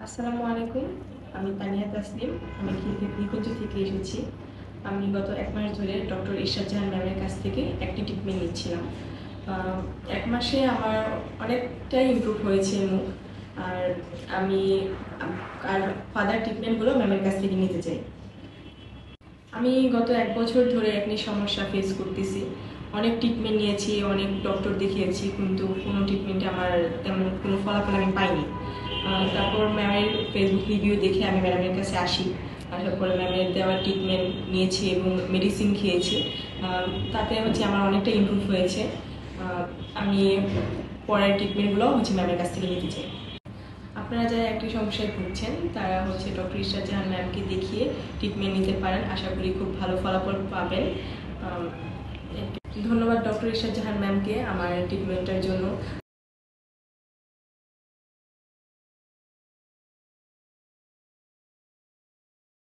আসসালামু আলাইকুম। আমি তানিয়া তাসলিম। আমি নিকুঞ্জ থেকে এসেছি। আমি গত ১ মাস ধরে ডক্টর ইরশাদ জাহান ম্যামের কাছ থেকে একটি ট্রিটমেন্ট নিচ্ছিলাম। ১ মাসে আমার অনেকটাই ইমপ্রুভ হয়েছে মুখ। আর আমি আর ফার্দার ট্রিটমেন্টগুলো ম্যামের কাছ থেকে নিতে চাই। আমি গত ১ বছর ধরে একনি সমস্যা ফেস করতেছি। অনেক ট্রিটমেন্ট নিয়েছি, অনেক ডক্টর দেখিয়েছি, কিন্তু কোনো ট্রিটমেন্টে আমার তেমন কোনো ফলাফল আমি পাইনি। তারপর ম্যামের ফেসবুক রিভিউ দেখে আমি ম্যাডামের কাছে আসি। আসার পরে ম্যামের দেওয়া ট্রিটমেন্ট নিয়েছি এবং মেডিসিন খেয়েছি। তাতে আমার অনেকটা ইমপ্রুভ হয়েছে। আমি পরের ট্রিটমেন্টগুলো ম্যামের কাছ থেকে নিতে চাই। আপনারা যারা একটি সমস্যায় ভুগছেন তারা ডক্টর ইরশাদ জাহান ম্যামকে দেখিয়ে ট্রিটমেন্ট নিতে পারেন। আশা করি খুব ভালো ফলাফল পাবেন। ধন্যবাদ ডক্টর ইরশাদ জাহান ম্যামকে আমার ট্রিটমেন্টের জন্য।